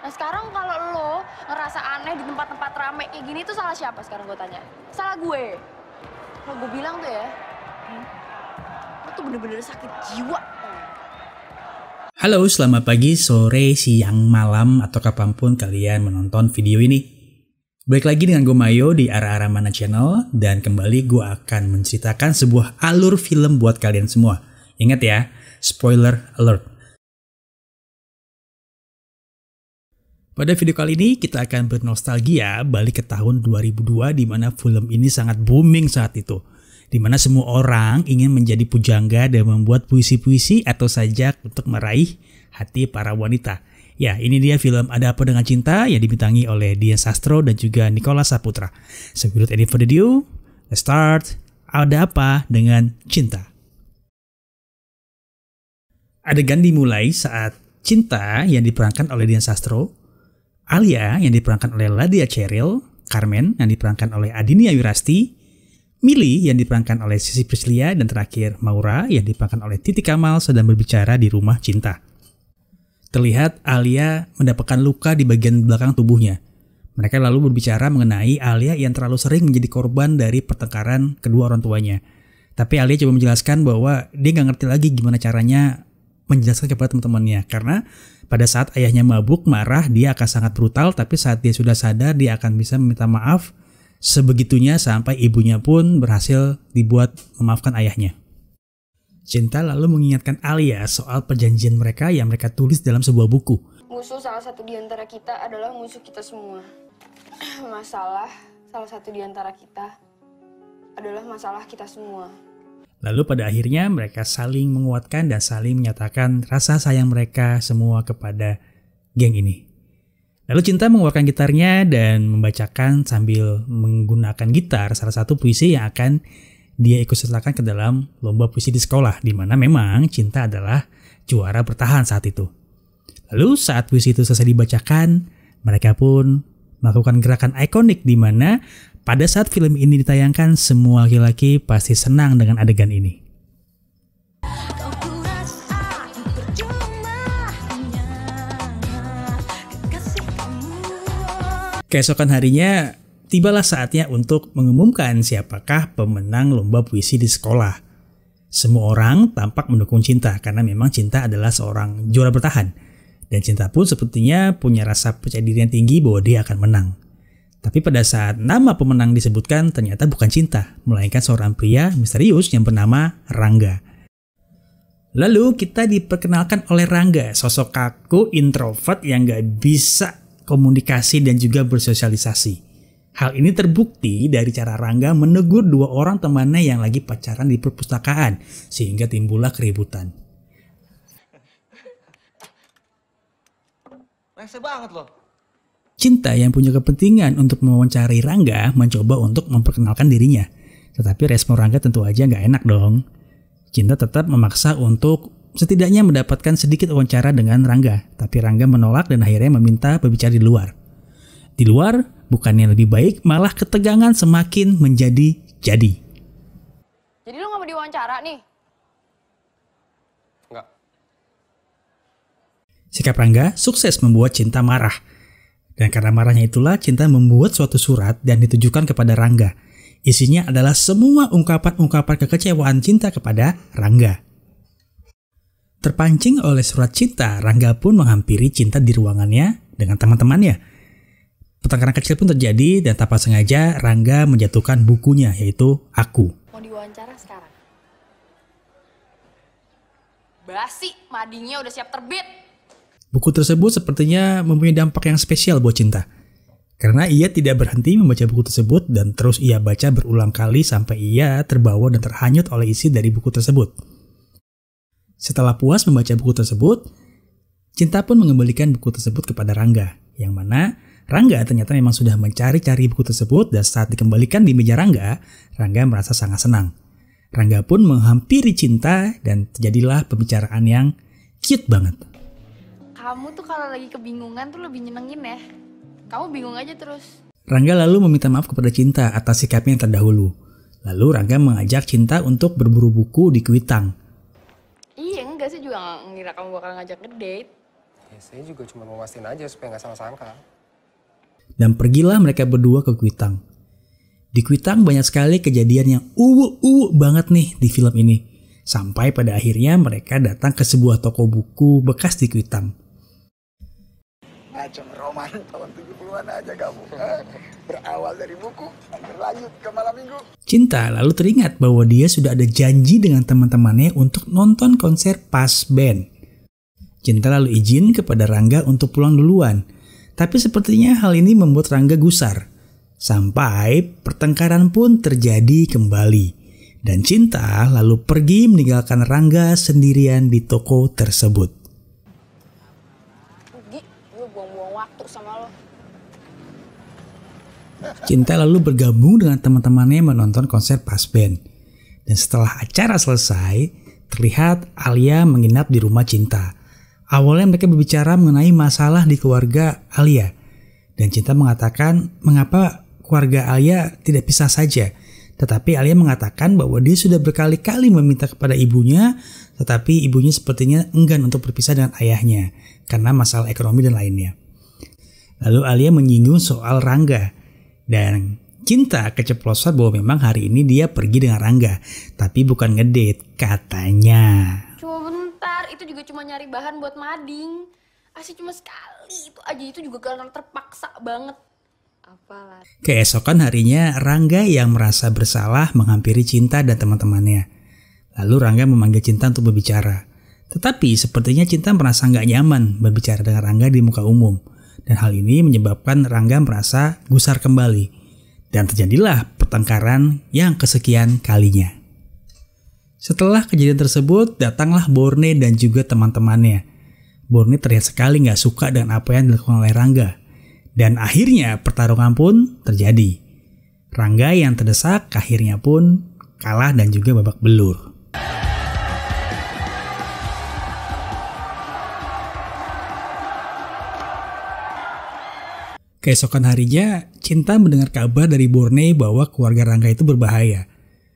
Nah sekarang kalau lo ngerasa aneh di tempat-tempat rame kayak gini tuh salah siapa sekarang gue tanya? Salah gue. Kalau gue bilang tuh ya, lo tuh bener-bener sakit jiwa. Halo, selamat pagi, sore, siang, malam, atau kapanpun kalian menonton video ini. Balik lagi dengan gue Mayo di Ara-Ara Mana Channel, dan kembali gue akan menceritakan sebuah alur film buat kalian semua. Ingat ya, spoiler alert. Pada video kali ini kita akan bernostalgia balik ke tahun 2002 di mana film ini sangat booming saat itu. Di mana semua orang ingin menjadi pujangga dan membuat puisi-puisi atau sajak untuk meraih hati para wanita. Ya, ini dia film Ada Apa Dengan Cinta yang dibintangi oleh Dian Sastro dan juga Nicholas Saputra. So without any further ado, let's start Ada Apa Dengan Cinta. Adegan dimulai saat Cinta yang diperankan oleh Dian Sastro, Alia yang diperankan oleh Ladya Cheryl, Carmen yang diperankan oleh Adinia Wirasti, Milly yang diperankan oleh Sissy Priscillia, dan terakhir Maura yang diperankan oleh Titi Kamal sedang berbicara di rumah Cinta. Terlihat Alia mendapatkan luka di bagian belakang tubuhnya. Mereka lalu berbicara mengenai Alia yang terlalu sering menjadi korban dari pertengkaran kedua orang tuanya. Tapi Alia coba menjelaskan bahwa dia nggak ngerti lagi gimana caranya menjelaskan kepada teman-temannya, karena pada saat ayahnya mabuk marah dia akan sangat brutal, tapi saat dia sudah sadar dia akan bisa meminta maaf sebegitunya sampai ibunya pun berhasil dibuat memaafkan ayahnya. Cinta lalu mengingatkan Alia soal perjanjian mereka yang mereka tulis dalam sebuah buku. Musuh salah satu di antara kita adalah musuh kita semua. Masalah salah satu di antara kita adalah masalah kita semua. Lalu pada akhirnya mereka saling menguatkan dan saling menyatakan rasa sayang mereka semua kepada geng ini. Lalu Cinta mengeluarkan gitarnya dan membacakan sambil menggunakan gitar salah satu puisi yang akan dia ikut sertakan ke dalam lomba puisi di sekolah, di mana memang Cinta adalah juara bertahan saat itu. Lalu saat puisi itu selesai dibacakan, mereka pun melakukan gerakan ikonik di mana pada saat film ini ditayangkan, semua laki-laki pasti senang dengan adegan ini. Keesokan harinya, tibalah saatnya untuk mengumumkan siapakah pemenang lomba puisi di sekolah. Semua orang tampak mendukung Cinta karena memang Cinta adalah seorang juara bertahan. Dan Cinta pun sepertinya punya rasa percaya diri yang tinggi bahwa dia akan menang. Tapi pada saat nama pemenang disebutkan ternyata bukan Cinta, melainkan seorang pria misterius yang bernama Rangga. Lalu kita diperkenalkan oleh Rangga, sosok kaku introvert yang gak bisa komunikasi dan juga bersosialisasi. Hal ini terbukti dari cara Rangga menegur dua orang temannya yang lagi pacaran di perpustakaan, sehingga timbullah keributan. Rese banget loh. Cinta yang punya kepentingan untuk mewawancarai Rangga mencoba untuk memperkenalkan dirinya. Tetapi respon Rangga tentu aja nggak enak dong. Cinta tetap memaksa untuk setidaknya mendapatkan sedikit wawancara dengan Rangga. Tapi Rangga menolak dan akhirnya meminta berbicara di luar. Di luar, bukannya lebih baik, malah ketegangan semakin menjadi-jadi. Jadi lo gak mau diwawancara nih? Enggak. Sikap Rangga sukses membuat Cinta marah. Dan karena marahnya itulah Cinta membuat suatu surat dan ditujukan kepada Rangga. Isinya adalah semua ungkapan-ungkapan kekecewaan Cinta kepada Rangga. Terpancing oleh surat Cinta, Rangga pun menghampiri Cinta di ruangannya dengan teman-temannya. Pertengkaran kecil pun terjadi dan tanpa sengaja Rangga menjatuhkan bukunya, yaitu Aku. Mau diwawancara sekarang? Basi, madinya udah siap terbit. Buku tersebut sepertinya mempunyai dampak yang spesial buat Cinta. Karena ia tidak berhenti membaca buku tersebut dan terus ia baca berulang kali sampai ia terbawa dan terhanyut oleh isi dari buku tersebut. Setelah puas membaca buku tersebut, Cinta pun mengembalikan buku tersebut kepada Rangga. Yang mana Rangga ternyata memang sudah mencari-cari buku tersebut dan saat dikembalikan di meja Rangga, Rangga merasa sangat senang. Rangga pun menghampiri Cinta dan terjadilah pembicaraan yang cute banget. Kamu tuh kalau lagi kebingungan tuh lebih nyenengin ya. Kamu bingung aja terus. Rangga lalu meminta maaf kepada Cinta atas sikapnya yang terdahulu. Lalu Rangga mengajak Cinta untuk berburu buku di Kuitang. Iya enggak sih juga ngira kamu bakal ngajak ngedate. Ya saya juga cuma mau mastiin aja supaya nggak salah sangka. Dan pergilah mereka berdua ke Kuitang. Di Kuitang banyak sekali kejadian yang banget nih di film ini. Sampai pada akhirnya mereka datang ke sebuah toko buku bekas di Kuitang. Macam roman tahun 70-an aja kamu. Berawal dari buku, berlanjut ke malam minggu. Cinta lalu teringat bahwa dia sudah ada janji dengan teman-temannya untuk nonton konser Pas Band. Cinta lalu izin kepada Rangga untuk pulang duluan. Tapi sepertinya hal ini membuat Rangga gusar. Sampai pertengkaran pun terjadi kembali. Dan Cinta lalu pergi meninggalkan Rangga sendirian di toko tersebut. Gi, gue buang-buang waktu sama lo. Cinta lalu bergabung dengan teman-temannya menonton konser Pas Band. Dan setelah acara selesai, terlihat Alia menginap di rumah Cinta. Awalnya mereka berbicara mengenai masalah di keluarga Alia. Dan Cinta mengatakan mengapa keluarga Alia tidak pisah saja. Tetapi Alia mengatakan bahwa dia sudah berkali-kali meminta kepada ibunya, tetapi ibunya sepertinya enggan untuk berpisah dengan ayahnya karena masalah ekonomi dan lainnya. Lalu Alia menyinggung soal Rangga. Dan Cinta keceplosan bahwa memang hari ini dia pergi dengan Rangga, tapi bukan ngedate katanya. Cuma bentar, itu juga cuma nyari bahan buat mading. Asli cuma sekali itu aja, itu juga karena terpaksa banget. Apalah. Keesokan harinya, Rangga yang merasa bersalah menghampiri Cinta dan teman-temannya. Lalu Rangga memanggil Cinta untuk berbicara. Tetapi sepertinya Cinta merasa nggak nyaman berbicara dengan Rangga di muka umum. Dan hal ini menyebabkan Rangga merasa gusar kembali. Dan terjadilah pertengkaran yang kesekian kalinya. Setelah kejadian tersebut, datanglah Borne dan juga teman-temannya. Borne terlihat sekali nggak suka dengan apa yang dilakukan oleh Rangga. Dan akhirnya pertarungan pun terjadi. Rangga yang terdesak akhirnya pun kalah dan juga babak belur. Keesokan harinya, Cinta mendengar kabar dari Borne bahwa keluarga Rangga itu berbahaya.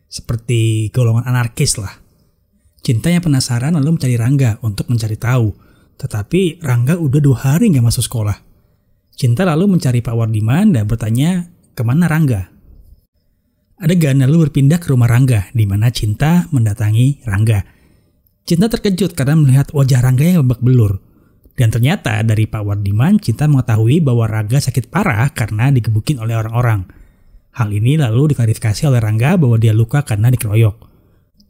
Seperti golongan anarkis lah. Cinta yang penasaran lalu mencari Rangga untuk mencari tahu. Tetapi Rangga udah 2 hari nggak masuk sekolah. Cinta lalu mencari Pak Wardiman dan bertanya kemana Rangga. Adegan lalu berpindah ke rumah Rangga, di mana Cinta mendatangi Rangga. Cinta terkejut karena melihat wajah Rangga yang babak belur. Dan ternyata dari Pak Wardiman, Cinta mengetahui bahwa Rangga sakit parah karena digebukin oleh orang-orang. Hal ini lalu diklarifikasi oleh Rangga bahwa dia luka karena dikeroyok.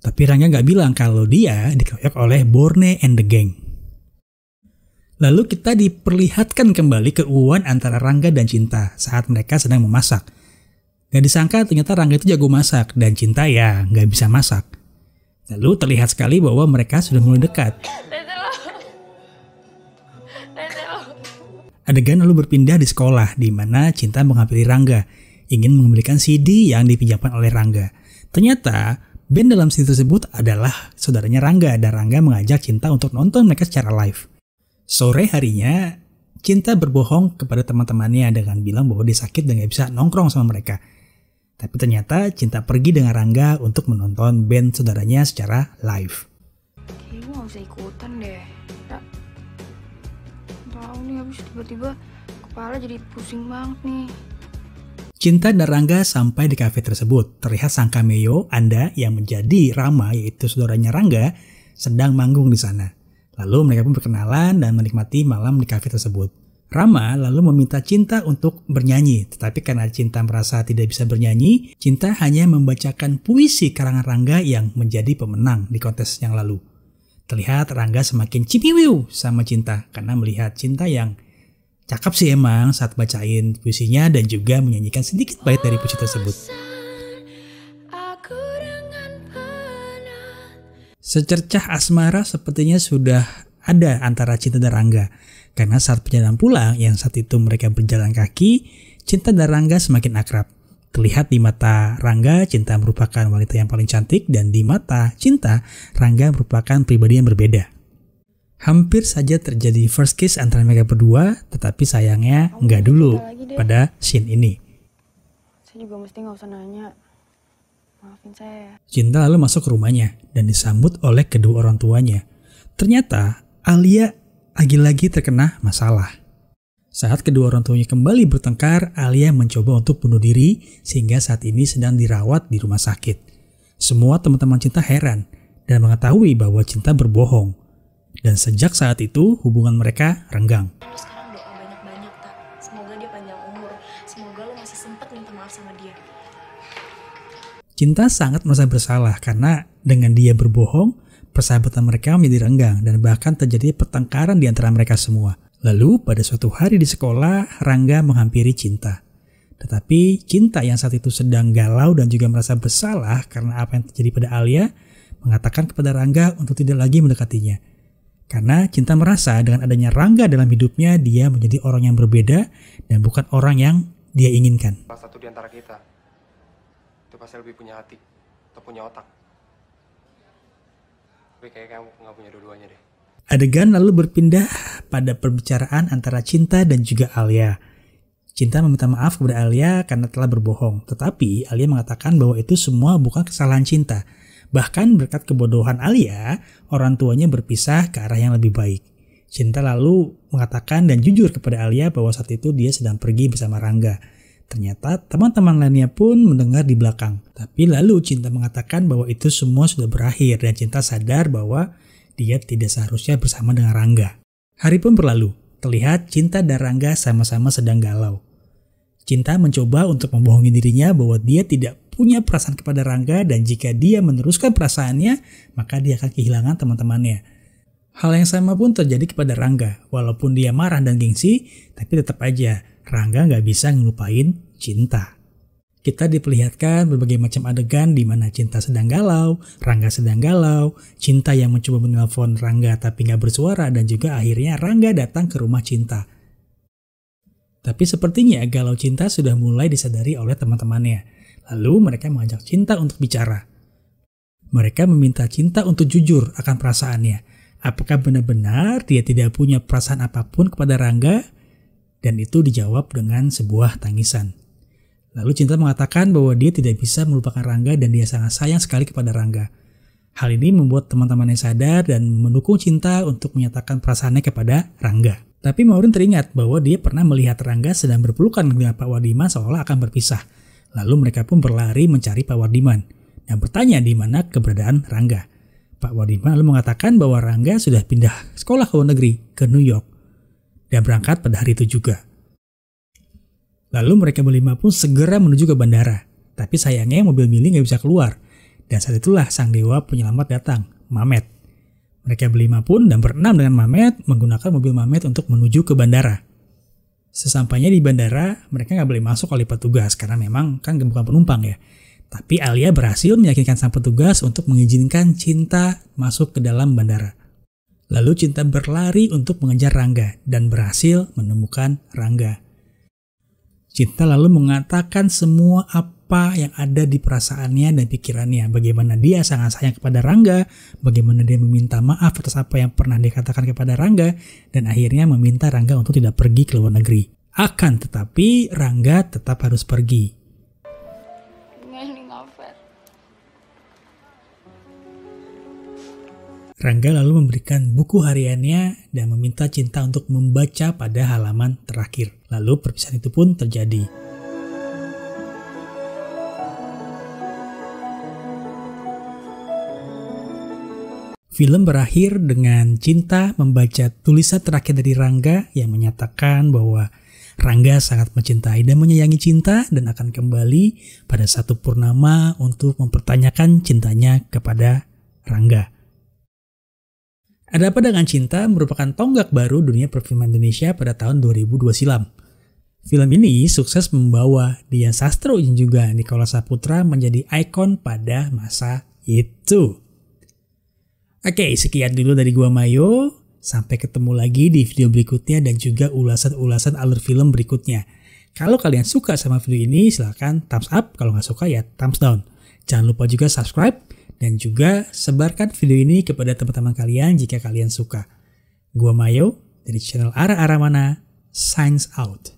Tapi Rangga nggak bilang kalau dia dikeroyok oleh Borne and the Gang. Lalu kita diperlihatkan kembali keuuan antara Rangga dan Cinta saat mereka sedang memasak. Gak disangka ternyata Rangga itu jago masak dan Cinta ya gak bisa masak. Lalu terlihat sekali bahwa mereka sudah mulai dekat. Adegan lalu berpindah di sekolah di mana Cinta menghampiri Rangga, ingin mengembalikan CD yang dipinjamkan oleh Rangga. Ternyata band dalam CD tersebut adalah saudaranya Rangga dan Rangga mengajak Cinta untuk nonton mereka secara live. Sore harinya, Cinta berbohong kepada teman-temannya dengan bilang bahwa dia sakit dan gak bisa nongkrong sama mereka. Tapi ternyata Cinta pergi dengan Rangga untuk menonton band saudaranya secara live. Kayaknya gue gak bisa ikutan deh. Ya. Tahu nih, habis tiba-tiba kepala jadi pusing banget nih. Cinta dan Rangga sampai di kafe tersebut. Terlihat sang cameo Anda yang menjadi Rama, yaitu saudaranya Rangga, sedang manggung di sana. Lalu mereka pun berkenalan dan menikmati malam di kafe tersebut. Rama lalu meminta Cinta untuk bernyanyi, tetapi karena Cinta merasa tidak bisa bernyanyi, Cinta hanya membacakan puisi karangan Rangga yang menjadi pemenang di kontes yang lalu. Terlihat Rangga semakin cipiwiu sama Cinta karena melihat Cinta yang cakep sih emang saat bacain puisinya dan juga menyanyikan sedikit bait dari puisi tersebut. Secercah asmara sepertinya sudah ada antara Cinta dan Rangga. Karena saat perjalanan pulang yang saat itu mereka berjalan kaki, Cinta dan Rangga semakin akrab. Terlihat di mata Rangga, Cinta merupakan wanita yang paling cantik dan di mata Cinta, Rangga merupakan pribadi yang berbeda. Hampir saja terjadi first kiss antara mereka berdua, tetapi sayangnya nggak dulu pada scene ini. Saya juga mesti gak usah nanya. Maafin saya. Cinta lalu masuk ke rumahnya dan disambut oleh kedua orang tuanya. Ternyata Alia lagi-lagi terkena masalah. Saat kedua orang tuanya kembali bertengkar, Alia mencoba untuk bunuh diri sehingga saat ini sedang dirawat di rumah sakit. Semua teman-teman Cinta heran dan mengetahui bahwa Cinta berbohong. Dan sejak saat itu hubungan mereka renggang. Lu sekarang doa banyak-banyak, Tak. Semoga dia panjang umur. Semoga lu masih sempet minta maaf sama dia. Cinta sangat merasa bersalah karena dengan dia berbohong, persahabatan mereka menjadi renggang dan bahkan terjadi pertengkaran di antara mereka semua. Lalu pada suatu hari di sekolah, Rangga menghampiri Cinta. Tetapi Cinta yang saat itu sedang galau dan juga merasa bersalah karena apa yang terjadi pada Alia, mengatakan kepada Rangga untuk tidak lagi mendekatinya. Karena Cinta merasa dengan adanya Rangga dalam hidupnya, dia menjadi orang yang berbeda dan bukan orang yang dia inginkan. Salah satu di antara kita itu pasti lebih punya hati atau punya otak. Tapi kayaknya kamu nggak punya dua-duanya deh. Adegan lalu berpindah pada perbicaraan antara Cinta dan juga Alia. Cinta meminta maaf kepada Alia karena telah berbohong. Tetapi Alia mengatakan bahwa itu semua bukan kesalahan Cinta. Bahkan berkat kebodohan Alia, orang tuanya berpisah ke arah yang lebih baik. Cinta lalu mengatakan dan jujur kepada Alia bahwa saat itu dia sedang pergi bersama Rangga. Ternyata teman-teman lainnya pun mendengar di belakang. Tapi lalu Cinta mengatakan bahwa itu semua sudah berakhir dan Cinta sadar bahwa dia tidak seharusnya bersama dengan Rangga. Hari pun berlalu. Terlihat Cinta dan Rangga sama-sama sedang galau. Cinta mencoba untuk membohongi dirinya bahwa dia tidak punya perasaan kepada Rangga dan jika dia meneruskan perasaannya, maka dia akan kehilangan teman-temannya. Hal yang sama pun terjadi kepada Rangga. Walaupun dia marah dan gengsi, tapi tetap aja Rangga nggak bisa ngelupain Cinta. Kita diperlihatkan berbagai macam adegan di mana Cinta sedang galau, Rangga sedang galau, Cinta yang mencoba menelpon Rangga tapi nggak bersuara dan juga akhirnya Rangga datang ke rumah Cinta. Tapi sepertinya galau Cinta sudah mulai disadari oleh teman-temannya. Lalu mereka mengajak Cinta untuk bicara. Mereka meminta Cinta untuk jujur akan perasaannya. Apakah benar-benar dia tidak punya perasaan apapun kepada Rangga? Dan itu dijawab dengan sebuah tangisan. Lalu Cinta mengatakan bahwa dia tidak bisa melupakan Rangga dan dia sangat sayang sekali kepada Rangga. Hal ini membuat teman-temannya sadar dan mendukung Cinta untuk menyatakan perasaannya kepada Rangga. Tapi Maureen teringat bahwa dia pernah melihat Rangga sedang berpelukan dengan Pak Wardiman seolah akan berpisah. Lalu mereka pun berlari mencari Pak Wardiman dan bertanya di mana keberadaan Rangga. Pak Wardiman lalu mengatakan bahwa Rangga sudah pindah sekolah ke luar negeri ke New York dan berangkat pada hari itu juga. Lalu mereka berlima pun segera menuju ke bandara. Tapi sayangnya mobil Millie nggak bisa keluar. Dan saat itulah sang dewa penyelamat datang, Mamet. Mereka berlima pun dan berenam dengan Mamet menggunakan mobil Mamet untuk menuju ke bandara. Sesampainya di bandara, mereka nggak boleh masuk oleh petugas karena memang kan bukan penumpang ya. Tapi Alia berhasil meyakinkan sang petugas untuk mengizinkan Cinta masuk ke dalam bandara. Lalu Cinta berlari untuk mengejar Rangga dan berhasil menemukan Rangga. Cinta lalu mengatakan semua apa yang ada di perasaannya dan pikirannya. Bagaimana dia sangat sayang kepada Rangga, bagaimana dia meminta maaf atas apa yang pernah dikatakan kepada Rangga, dan akhirnya meminta Rangga untuk tidak pergi ke luar negeri. Akan tetapi Rangga tetap harus pergi. Rangga lalu memberikan buku hariannya dan meminta Cinta untuk membaca pada halaman terakhir. Lalu perpisahan itu pun terjadi. Film berakhir dengan Cinta membaca tulisan terakhir dari Rangga yang menyatakan bahwa Rangga sangat mencintai dan menyayangi Cinta dan akan kembali pada satu purnama untuk mempertanyakan cintanya kepada Rangga. Ada Apa Dengan Cinta merupakan tonggak baru dunia perfilman Indonesia pada tahun 2002 silam. Film ini sukses membawa Dian Sastro dan juga Nicholas Saputra menjadi ikon pada masa itu. Oke, sekian dulu dari gua Mayo. Sampai ketemu lagi di video berikutnya dan juga ulasan-ulasan alur film berikutnya. Kalau kalian suka sama video ini, silahkan thumbs up. Kalau nggak suka ya thumbs down. Jangan lupa juga subscribe. Dan juga sebarkan video ini kepada teman-teman kalian jika kalian suka. Gua Mayo dari channel Arah Mana, signs out.